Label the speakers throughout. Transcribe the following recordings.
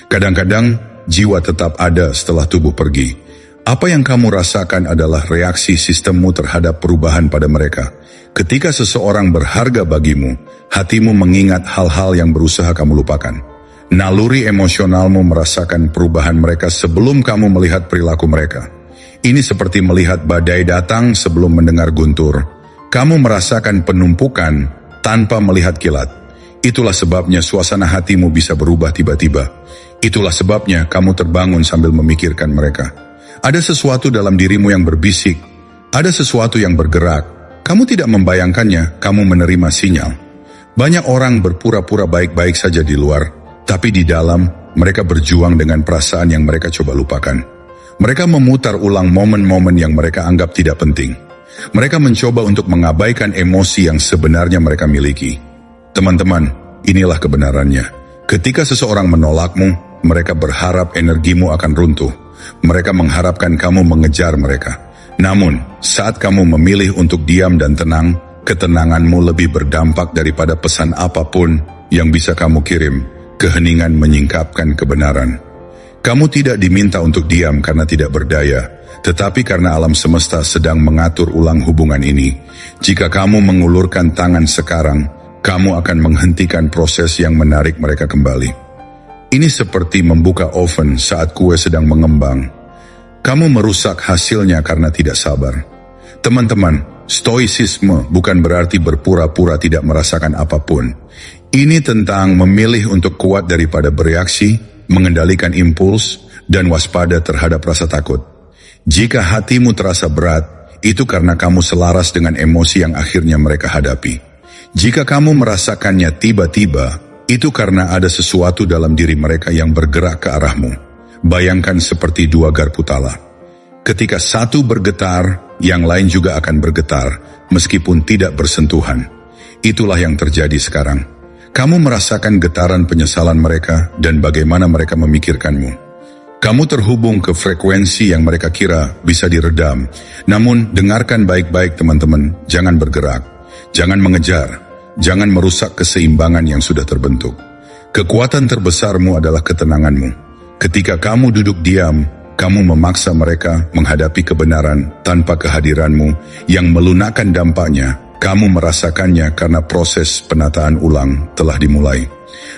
Speaker 1: Kadang-kadang jiwa tetap ada setelah tubuh pergi. Apa yang kamu rasakan adalah reaksi sistemmu terhadap perubahan pada mereka. Ketika seseorang berharga bagimu, hatimu mengingat hal-hal yang berusaha kamu lupakan. Naluri emosionalmu merasakan perubahan mereka sebelum kamu melihat perilaku mereka. Ini seperti melihat badai datang sebelum mendengar guntur. Kamu merasakan penumpukan tanpa melihat kilat. Itulah sebabnya suasana hatimu bisa berubah tiba-tiba. Itulah sebabnya kamu terbangun sambil memikirkan mereka. Ada sesuatu dalam dirimu yang berbisik. Ada sesuatu yang bergerak. Kamu tidak membayangkannya, kamu menerima sinyal. Banyak orang berpura-pura baik-baik saja di luar, tapi di dalam mereka berjuang dengan perasaan yang mereka coba lupakan. Mereka memutar ulang momen-momen yang mereka anggap tidak penting. Mereka mencoba untuk mengabaikan emosi yang sebenarnya mereka miliki. Teman-teman, inilah kebenarannya. Ketika seseorang menolakmu, mereka berharap energimu akan runtuh. Mereka mengharapkan kamu mengejar mereka. Namun, saat kamu memilih untuk diam dan tenang, ketenanganmu lebih berdampak daripada pesan apapun yang bisa kamu kirim. Keheningan menyingkapkan kebenaran. Kamu tidak diminta untuk diam karena tidak berdaya, tetapi karena alam semesta sedang mengatur ulang hubungan ini. Jika kamu mengulurkan tangan sekarang, kamu akan menghentikan proses yang menarik mereka kembali. Ini seperti membuka oven saat kue sedang mengembang. Kamu merusak hasilnya karena tidak sabar. Teman-teman, stoicisme bukan berarti berpura-pura tidak merasakan apapun. Ini tentang memilih untuk kuat daripada bereaksi, mengendalikan impuls, dan waspada terhadap rasa takut. Jika hatimu terasa berat, itu karena kamu selaras dengan emosi yang akhirnya mereka hadapi. Jika kamu merasakannya tiba-tiba, itu karena ada sesuatu dalam diri mereka yang bergerak ke arahmu. Bayangkan seperti dua garpu tala. Ketika satu bergetar, yang lain juga akan bergetar, meskipun tidak bersentuhan. Itulah yang terjadi sekarang. Kamu merasakan getaran penyesalan mereka dan bagaimana mereka memikirkanmu. Kamu terhubung ke frekuensi yang mereka kira bisa diredam. Namun, dengarkan baik-baik teman-teman, jangan bergerak, jangan mengejar. Jangan merusak keseimbangan yang sudah terbentuk. Kekuatan terbesarmu adalah ketenanganmu. Ketika kamu duduk diam, kamu memaksa mereka menghadapi kebenaran tanpa kehadiranmu yang melunakkan dampaknya. Kamu merasakannya karena proses penataan ulang telah dimulai.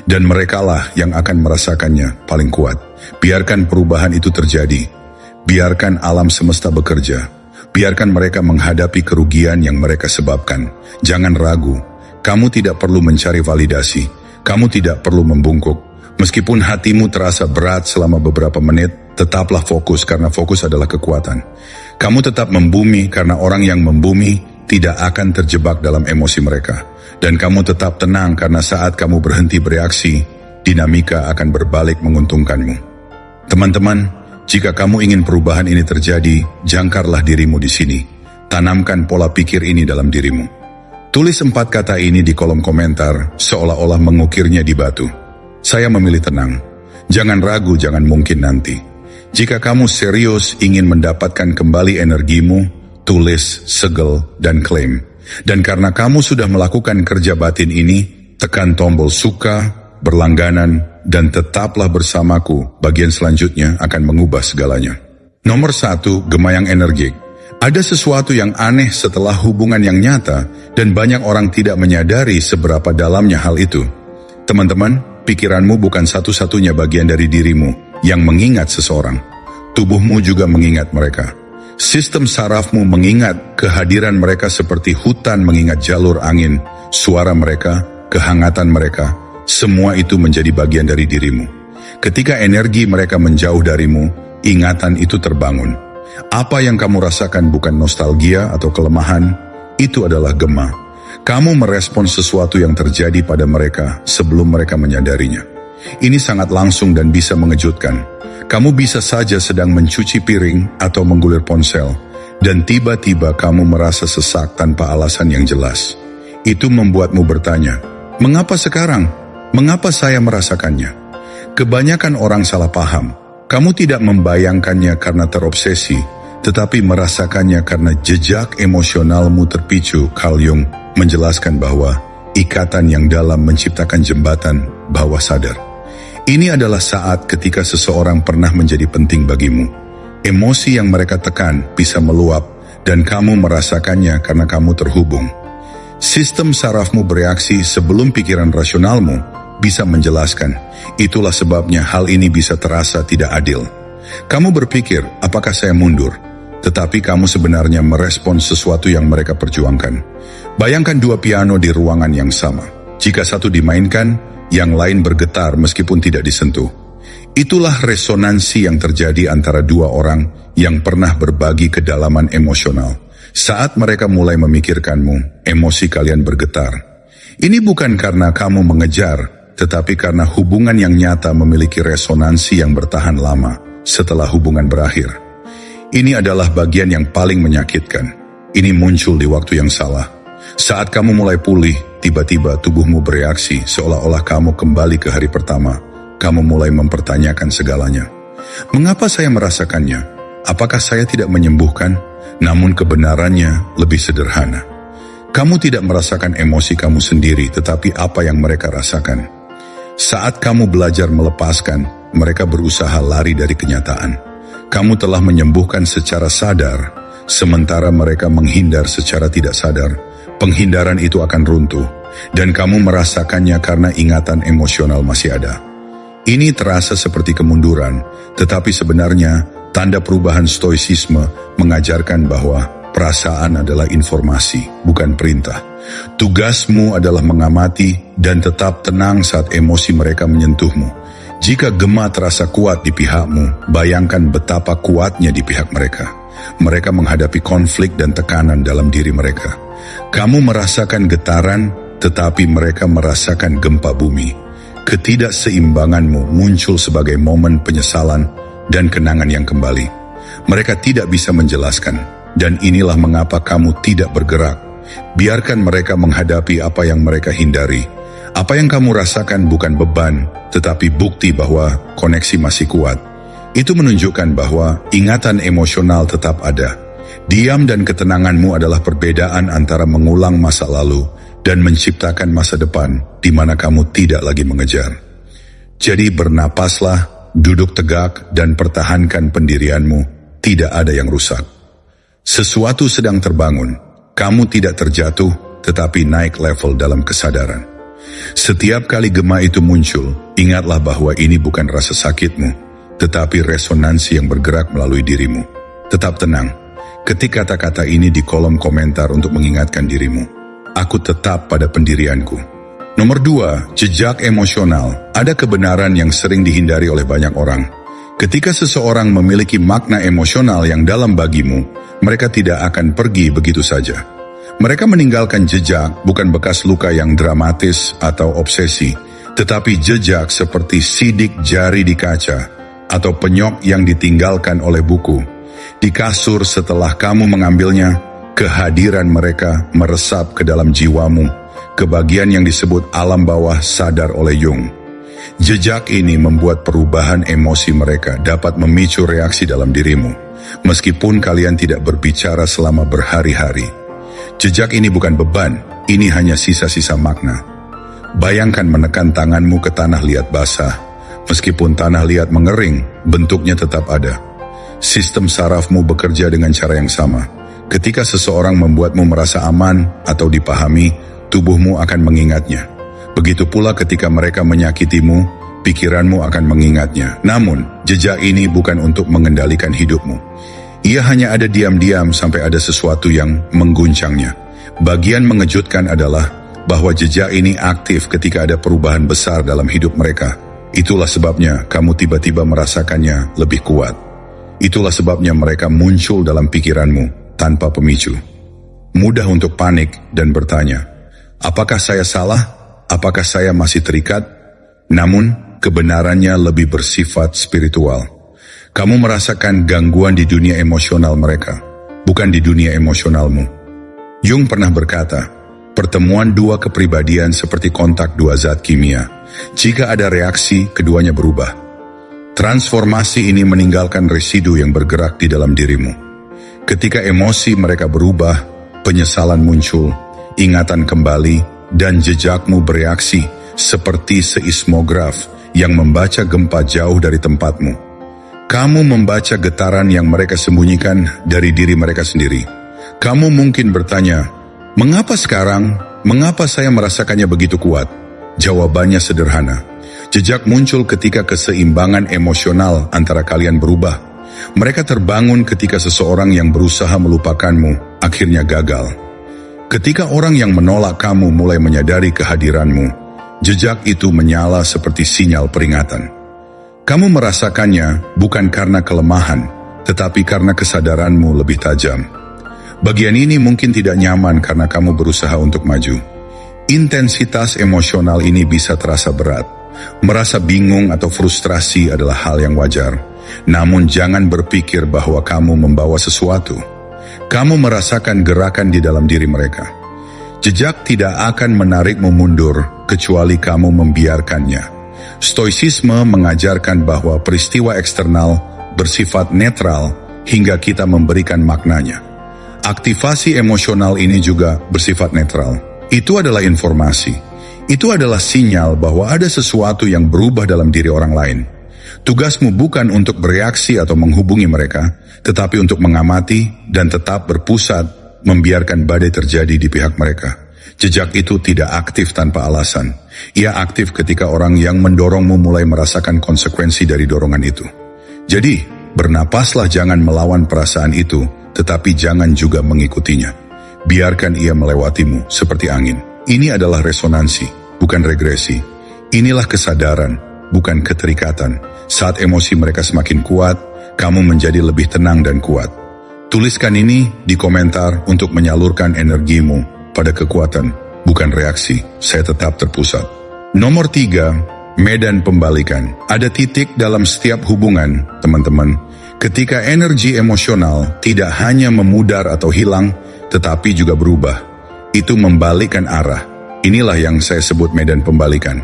Speaker 1: Dan merekalah yang akan merasakannya paling kuat. Biarkan perubahan itu terjadi. Biarkan alam semesta bekerja. Biarkan mereka menghadapi kerugian yang mereka sebabkan. Jangan ragu. Kamu tidak perlu mencari validasi. Kamu tidak perlu membungkuk. Meskipun hatimu terasa berat selama beberapa menit, tetaplah fokus karena fokus adalah kekuatan. Kamu tetap membumi karena orang yang membumi tidak akan terjebak dalam emosi mereka. Dan kamu tetap tenang karena saat kamu berhenti bereaksi, dinamika akan berbalik menguntungkanmu. Teman-teman, jika kamu ingin perubahan ini terjadi, jangkarlah dirimu di sini. Tanamkan pola pikir ini dalam dirimu. Tulis 4 kata ini di kolom komentar, seolah-olah mengukirnya di batu. Saya memilih tenang. Jangan ragu, jangan mungkin nanti. Jika kamu serius ingin mendapatkan kembali energimu, tulis, segel, dan klaim. Dan karena kamu sudah melakukan kerja batin ini, tekan tombol suka, berlangganan, dan tetaplah bersamaku. Bagian selanjutnya akan mengubah segalanya. Nomor 1, Gemayang Energik. Ada sesuatu yang aneh setelah hubungan yang nyata dan banyak orang tidak menyadari seberapa dalamnya hal itu. Teman-teman, pikiranmu bukan satu-satunya bagian dari dirimu yang mengingat seseorang. Tubuhmu juga mengingat mereka. Sistem sarafmu mengingat kehadiran mereka seperti hutan mengingat jalur angin, suara mereka, kehangatan mereka. Semua itu menjadi bagian dari dirimu. Ketika energi mereka menjauh darimu, ingatan itu terbangun. Apa yang kamu rasakan bukan nostalgia atau kelemahan, itu adalah gema. Kamu merespon sesuatu yang terjadi pada mereka sebelum mereka menyadarinya. Ini sangat langsung dan bisa mengejutkan. Kamu bisa saja sedang mencuci piring atau menggulir ponsel, dan tiba-tiba kamu merasa sesak tanpa alasan yang jelas. Itu membuatmu bertanya, mengapa sekarang? Mengapa saya merasakannya? Kebanyakan orang salah paham. Kamu tidak membayangkannya karena terobsesi, tetapi merasakannya karena jejak emosionalmu terpicu. Carl Jung menjelaskan bahwa ikatan yang dalam menciptakan jembatan bawah sadar. Ini adalah saat ketika seseorang pernah menjadi penting bagimu. Emosi yang mereka tekan bisa meluap dan kamu merasakannya karena kamu terhubung. Sistem sarafmu bereaksi sebelum pikiran rasionalmu bisa menjelaskan. Itulah sebabnya hal ini bisa terasa tidak adil. Kamu berpikir, apakah saya mundur? Tetapi kamu sebenarnya merespon sesuatu yang mereka perjuangkan. Bayangkan dua piano di ruangan yang sama. Jika satu dimainkan, yang lain bergetar meskipun tidak disentuh. Itulah resonansi yang terjadi antara dua orang yang pernah berbagi kedalaman emosional. Saat mereka mulai memikirkanmu, emosi kalian bergetar. Ini bukan karena kamu mengejar, tetapi karena hubungan yang nyata memiliki resonansi yang bertahan lama setelah hubungan berakhir. Ini adalah bagian yang paling menyakitkan. Ini muncul di waktu yang salah. Saat kamu mulai pulih, tiba-tiba tubuhmu bereaksi seolah-olah kamu kembali ke hari pertama. Kamu mulai mempertanyakan segalanya. Mengapa saya merasakannya? Apakah saya tidak menyembuhkan? Namun kebenarannya lebih sederhana. Kamu tidak merasakan emosi kamu sendiri, tetapi apa yang mereka rasakan. Saat kamu belajar melepaskan, mereka berusaha lari dari kenyataan. Kamu telah menyembuhkan secara sadar, sementara mereka menghindar secara tidak sadar. Penghindaran itu akan runtuh, dan kamu merasakannya karena ingatan emosional masih ada. Ini terasa seperti kemunduran, tetapi sebenarnya tanda perubahan stoicisme mengajarkan bahwa perasaan adalah informasi, bukan perintah. Tugasmu adalah mengamati dan tetap tenang saat emosi mereka menyentuhmu. Jika gema terasa kuat di pihakmu, bayangkan betapa kuatnya di pihak mereka. Mereka menghadapi konflik dan tekanan dalam diri mereka. Kamu merasakan getaran, tetapi mereka merasakan gempa bumi. Ketidakseimbanganmu muncul sebagai momen penyesalan dan kenangan yang kembali. Mereka tidak bisa menjelaskan, dan inilah mengapa kamu tidak bergerak. Biarkan mereka menghadapi apa yang mereka hindari. Apa yang kamu rasakan bukan beban, tetapi bukti bahwa koneksi masih kuat. Itu menunjukkan bahwa ingatan emosional tetap ada. Diam dan ketenanganmu adalah perbedaan antara mengulang masa lalu dan menciptakan masa depan di mana kamu tidak lagi mengejar. Jadi bernapaslah, duduk tegak dan pertahankan pendirianmu. Tidak ada yang rusak. Sesuatu sedang terbangun. Kamu tidak terjatuh, tetapi naik level dalam kesadaran. Setiap kali gema itu muncul, ingatlah bahwa ini bukan rasa sakitmu, tetapi resonansi yang bergerak melalui dirimu. Tetap tenang. Ketik kata-kata ini di kolom komentar untuk mengingatkan dirimu. Aku tetap pada pendirianku. Nomor 2, jejak emosional. Ada kebenaran yang sering dihindari oleh banyak orang. Ketika seseorang memiliki makna emosional yang dalam bagimu, mereka tidak akan pergi begitu saja. Mereka meninggalkan jejak, bukan bekas luka yang dramatis atau obsesi, tetapi jejak seperti sidik jari di kaca atau penyok yang ditinggalkan oleh buku. Di kasur setelah kamu mengambilnya, kehadiran mereka meresap ke dalam jiwamu, ke bagian yang disebut alam bawah sadar oleh Jung. Jejak ini membuat perubahan emosi mereka dapat memicu reaksi dalam dirimu, meskipun kalian tidak berbicara selama berhari-hari. Jejak ini bukan beban, ini hanya sisa-sisa makna. Bayangkan menekan tanganmu ke tanah liat basah, meskipun tanah liat mengering, bentuknya tetap ada. Sistem sarafmu bekerja dengan cara yang sama. Ketika seseorang membuatmu merasa aman atau dipahami, tubuhmu akan mengingatnya. Begitu pula ketika mereka menyakitimu, pikiranmu akan mengingatnya. Namun, jejak ini bukan untuk mengendalikan hidupmu. Ia hanya ada diam-diam sampai ada sesuatu yang mengguncangnya. Bagian mengejutkan adalah bahwa jejak ini aktif ketika ada perubahan besar dalam hidup mereka. Itulah sebabnya kamu tiba-tiba merasakannya lebih kuat. Itulah sebabnya mereka muncul dalam pikiranmu tanpa pemicu. Mudah untuk panik dan bertanya, apakah saya salah? Apakah saya masih terikat? Namun, kebenarannya lebih bersifat spiritual. Kamu merasakan gangguan di dunia emosional mereka, bukan di dunia emosionalmu. Jung pernah berkata, pertemuan dua kepribadian seperti kontak dua zat kimia. Jika ada reaksi, keduanya berubah. Transformasi ini meninggalkan residu yang bergerak di dalam dirimu. Ketika emosi mereka berubah, penyesalan muncul, ingatan kembali, dan jejakmu bereaksi seperti seismograf yang membaca gempa jauh dari tempatmu. Kamu membaca getaran yang mereka sembunyikan dari diri mereka sendiri. Kamu mungkin bertanya, mengapa sekarang? Mengapa saya merasakannya begitu kuat? Jawabannya sederhana. Jejak muncul ketika keseimbangan emosional antara kalian berubah. Mereka terbangun ketika seseorang yang berusaha melupakanmu akhirnya gagal. Ketika orang yang menolak kamu mulai menyadari kehadiranmu, jejak itu menyala seperti sinyal peringatan. Kamu merasakannya bukan karena kelemahan, tetapi karena kesadaranmu lebih tajam. Bagian ini mungkin tidak nyaman karena kamu berusaha untuk maju. Intensitas emosional ini bisa terasa berat. Merasa bingung atau frustrasi adalah hal yang wajar. Namun jangan berpikir bahwa kamu membawa sesuatu. Kamu merasakan gerakan di dalam diri mereka. Jejak tidak akan menarikmu mundur kecuali kamu membiarkannya. Stoicisme mengajarkan bahwa peristiwa eksternal bersifat netral hingga kita memberikan maknanya. Aktivasi emosional ini juga bersifat netral. Itu adalah informasi. Itu adalah sinyal bahwa ada sesuatu yang berubah dalam diri orang lain. Tugasmu bukan untuk bereaksi atau menghubungi mereka, tetapi untuk mengamati dan tetap berpusat, membiarkan badai terjadi di pihak mereka. Jejak itu tidak aktif tanpa alasan. Ia aktif ketika orang yang mendorongmu mulai merasakan konsekuensi dari dorongan itu. Jadi, bernapaslah, jangan melawan perasaan itu, tetapi jangan juga mengikutinya. Biarkan ia melewatimu seperti angin. Ini adalah resonansi, bukan regresi. Inilah kesadaran, bukan keterikatan. Saat emosi mereka semakin kuat, kamu menjadi lebih tenang dan kuat. Tuliskan ini di komentar untuk menyalurkan energimu pada kekuatan, bukan reaksi. Saya tetap terpusat. Nomor 3, medan pembalikan. Ada titik dalam setiap hubungan, teman-teman. Ketika energi emosional tidak hanya memudar atau hilang, tetapi juga berubah. Itu membalikkan arah. Inilah yang saya sebut medan pembalikan.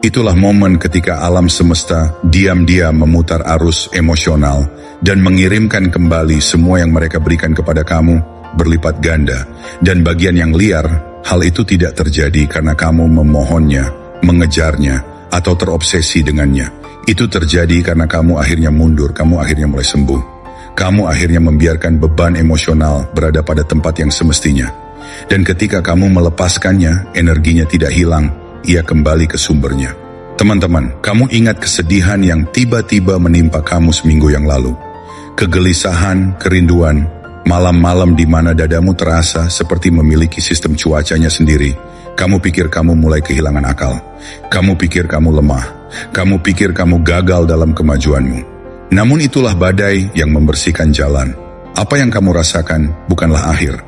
Speaker 1: Itulah momen ketika alam semesta diam-diam memutar arus emosional dan mengirimkan kembali semua yang mereka berikan kepada kamu berlipat ganda. Dan bagian yang liar, hal itu tidak terjadi karena kamu memohonnya, mengejarnya, atau terobsesi dengannya. Itu terjadi karena kamu akhirnya mundur, kamu akhirnya mulai sembuh. Kamu akhirnya membiarkan beban emosional berada pada tempat yang semestinya. Dan ketika kamu melepaskannya, energinya tidak hilang, ia kembali ke sumbernya. Teman-teman, kamu ingat kesedihan yang tiba-tiba menimpa kamu seminggu yang lalu. Kegelisahan, kerinduan, malam-malam di mana dadamu terasa seperti memiliki sistem cuacanya sendiri. Kamu pikir kamu mulai kehilangan akal. Kamu pikir kamu lemah. Kamu pikir kamu gagal dalam kemajuanmu. Namun itulah badai yang membersihkan jalan. Apa yang kamu rasakan bukanlah akhir.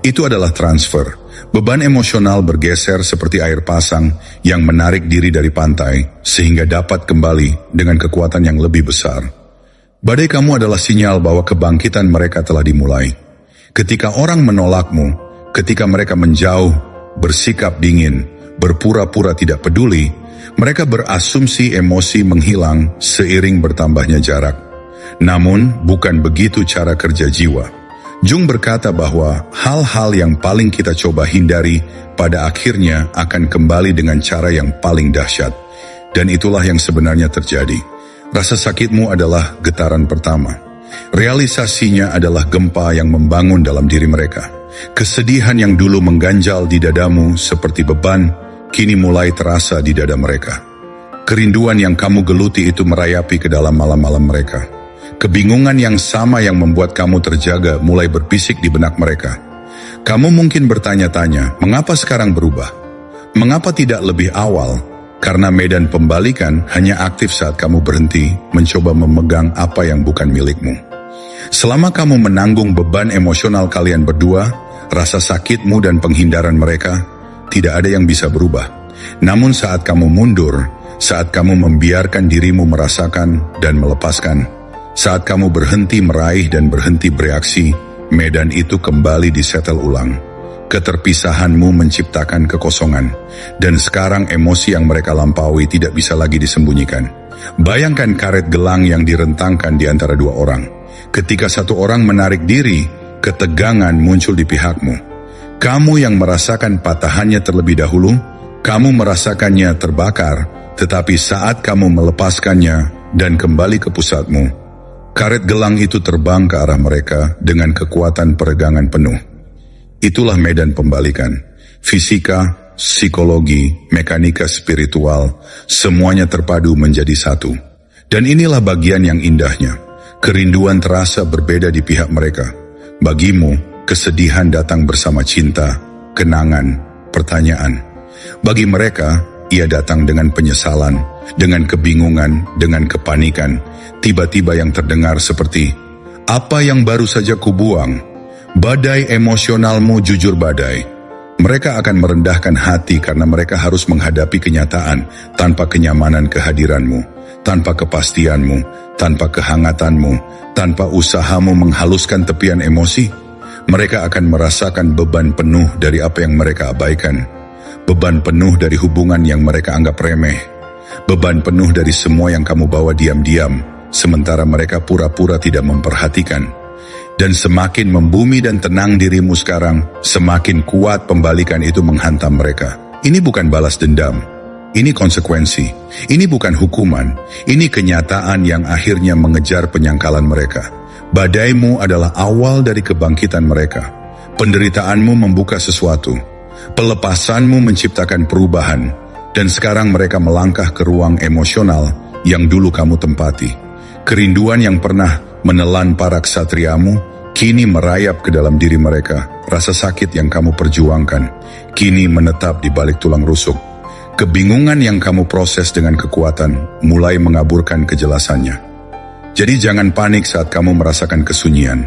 Speaker 1: Itu adalah transfer. Beban emosional bergeser seperti air pasang yang menarik diri dari pantai sehingga dapat kembali dengan kekuatan yang lebih besar. Badai kamu adalah sinyal bahwa kebangkitan mereka telah dimulai. Ketika orang menolakmu, ketika mereka menjauh, bersikap dingin, berpura-pura tidak peduli, mereka berasumsi emosi menghilang seiring bertambahnya jarak. Namun, bukan begitu cara kerja jiwa. Jung berkata bahwa hal-hal yang paling kita coba hindari pada akhirnya akan kembali dengan cara yang paling dahsyat. Dan itulah yang sebenarnya terjadi. Rasa sakitmu adalah getaran pertama. Realisasinya adalah gempa yang membangun dalam diri mereka. Kesedihan yang dulu mengganjal di dadamu seperti beban, kini mulai terasa di dada mereka. Kerinduan yang kamu geluti itu merayapi ke dalam malam-malam mereka. Kebingungan yang sama yang membuat kamu terjaga mulai berbisik di benak mereka. Kamu mungkin bertanya-tanya, mengapa sekarang berubah? Mengapa tidak lebih awal? Karena medan pembalikan hanya aktif saat kamu berhenti mencoba memegang apa yang bukan milikmu. Selama kamu menanggung beban emosional kalian berdua, rasa sakitmu dan penghindaran mereka, tidak ada yang bisa berubah. Namun saat kamu mundur, saat kamu membiarkan dirimu merasakan dan melepaskan, saat kamu berhenti meraih dan berhenti bereaksi, medan itu kembali disetel ulang. Keterpisahanmu menciptakan kekosongan, dan sekarang emosi yang mereka lampaui tidak bisa lagi disembunyikan. Bayangkan karet gelang yang direntangkan di antara dua orang. Ketika satu orang menarik diri, ketegangan muncul di pihakmu. Kamu yang merasakan patahannya terlebih dahulu, kamu merasakannya terbakar, Tetapi saat kamu melepaskannya dan kembali ke pusatmu, karet gelang itu terbang ke arah mereka dengan kekuatan peregangan penuh. Itulah medan pembalikan. Fisika, psikologi, mekanika spiritual, semuanya terpadu menjadi satu. Dan inilah bagian yang indahnya. Kerinduan terasa berbeda di pihak mereka. Bagimu, kesedihan datang bersama cinta, kenangan, pertanyaan. Bagi mereka, ia datang dengan penyesalan, dengan kebingungan, dengan kepanikan. Tiba-tiba yang terdengar seperti, "Apa yang baru saja kubuang? Badai emosionalmu jujur badai." Mereka akan merendahkan hati karena mereka harus menghadapi kenyataan tanpa kenyamanan kehadiranmu, tanpa kepastianmu, tanpa kehangatanmu, tanpa usahamu menghaluskan tepian emosi. Mereka akan merasakan beban penuh dari apa yang mereka abaikan. Beban penuh dari hubungan yang mereka anggap remeh. Beban penuh dari semua yang kamu bawa diam-diam, sementara mereka pura-pura tidak memperhatikan. Dan semakin membumi dan tenang dirimu sekarang, semakin kuat pembalikan itu menghantam mereka. Ini bukan balas dendam. Ini konsekuensi. Ini bukan hukuman. Ini kenyataan yang akhirnya mengejar penyangkalan mereka. Badaimu adalah awal dari kebangkitan mereka. Penderitaanmu membuka sesuatu. Pelepasanmu menciptakan perubahan, dan sekarang mereka melangkah ke ruang emosional yang dulu kamu tempati. Kerinduan yang pernah menelan para ksatriamu, kini merayap ke dalam diri mereka. Rasa sakit yang kamu perjuangkan, kini menetap di balik tulang rusuk. Kebingungan yang kamu proses dengan kekuatan, mulai mengaburkan kejelasannya. Jadi jangan panik saat kamu merasakan kesunyian.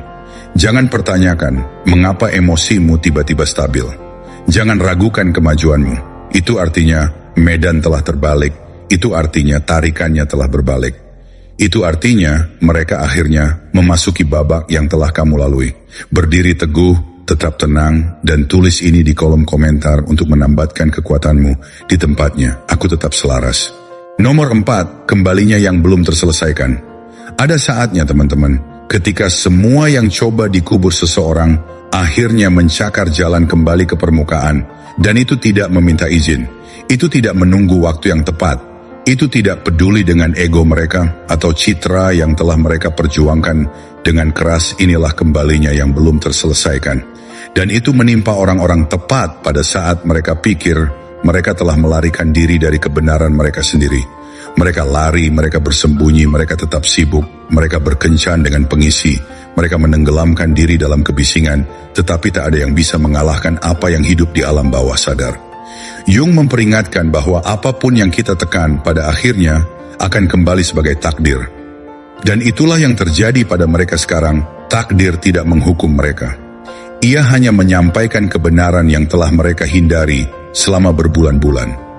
Speaker 1: Jangan pertanyakan, mengapa emosimu tiba-tiba stabil. Jangan ragukan kemajuanmu. Itu artinya medan telah terbalik. Itu artinya tarikannya telah berbalik. Itu artinya mereka akhirnya memasuki babak yang telah kamu lalui. Berdiri teguh, tetap tenang, dan tulis ini di kolom komentar untuk menambatkan kekuatanmu di tempatnya. Aku tetap selaras. Nomor 4, kembalinya yang belum terselesaikan. Ada saatnya teman-teman, ketika semua yang coba dikubur seseorang akhirnya mencakar jalan kembali ke permukaan, dan itu tidak meminta izin. Itu tidak menunggu waktu yang tepat. Itu tidak peduli dengan ego mereka atau citra yang telah mereka perjuangkan dengan keras. Inilah kembalinya yang belum terselesaikan. Dan itu menimpa orang-orang tepat pada saat mereka pikir mereka telah melarikan diri dari kebenaran mereka sendiri. Mereka lari, mereka bersembunyi, mereka tetap sibuk, mereka berkencan dengan pengisi. Mereka menenggelamkan diri dalam kebisingan, tetapi tak ada yang bisa mengalahkan apa yang hidup di alam bawah sadar. Jung memperingatkan bahwa apapun yang kita tekan pada akhirnya akan kembali sebagai takdir. Dan itulah yang terjadi pada mereka sekarang. Takdir tidak menghukum mereka. Ia hanya menyampaikan kebenaran yang telah mereka hindari selama berbulan-bulan.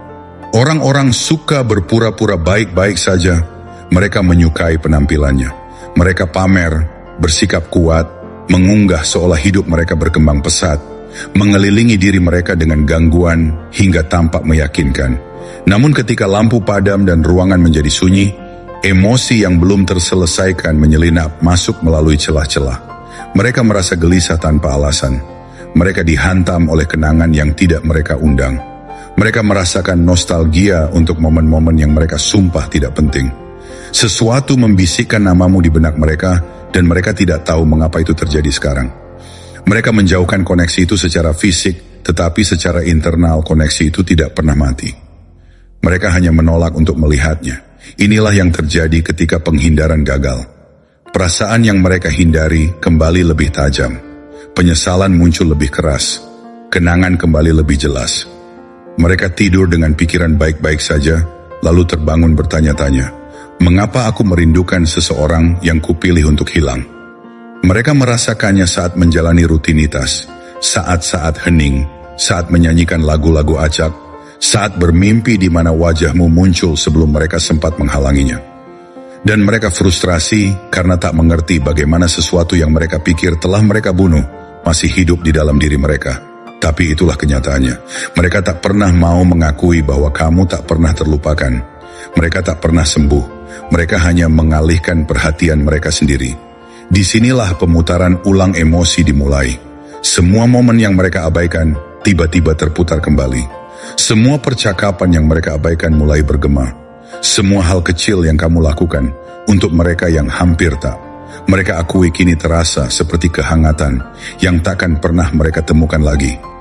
Speaker 1: Orang-orang suka berpura-pura baik-baik saja. Mereka menyukai penampilannya. Mereka pamer, bersikap kuat, mengunggah seolah hidup mereka berkembang pesat, mengelilingi diri mereka dengan gangguan hingga tampak meyakinkan. Namun ketika lampu padam dan ruangan menjadi sunyi, emosi yang belum terselesaikan menyelinap masuk melalui celah-celah. Mereka merasa gelisah tanpa alasan. Mereka dihantam oleh kenangan yang tidak mereka undang. Mereka merasakan nostalgia untuk momen-momen yang mereka sumpah tidak penting. Sesuatu membisikkan namamu di benak mereka, dan mereka tidak tahu mengapa itu terjadi sekarang. Mereka menjauhkan koneksi itu secara fisik, tetapi secara internal koneksi itu tidak pernah mati. Mereka hanya menolak untuk melihatnya. Inilah yang terjadi ketika penghindaran gagal. Perasaan yang mereka hindari kembali lebih tajam. Penyesalan muncul lebih keras. Kenangan kembali lebih jelas. Mereka tidur dengan pikiran baik-baik saja, lalu terbangun bertanya-tanya, mengapa aku merindukan seseorang yang kupilih untuk hilang? Mereka merasakannya saat menjalani rutinitas, saat-saat hening, saat menyanyikan lagu-lagu acak, saat bermimpi di mana wajahmu muncul sebelum mereka sempat menghalanginya. Dan mereka frustrasi karena tak mengerti bagaimana sesuatu yang mereka pikir telah mereka bunuh masih hidup di dalam diri mereka. Tapi itulah kenyataannya. Mereka tak pernah mau mengakui bahwa kamu tak pernah terlupakan. Mereka tak pernah sembuh. Mereka hanya mengalihkan perhatian mereka sendiri. Disinilah pemutaran ulang emosi dimulai. Semua momen yang mereka abaikan tiba-tiba terputar kembali. Semua percakapan yang mereka abaikan mulai bergema. Semua hal kecil yang kamu lakukan untuk mereka yang hampir tak mereka akui kini terasa seperti kehangatan yang takkan pernah mereka temukan lagi.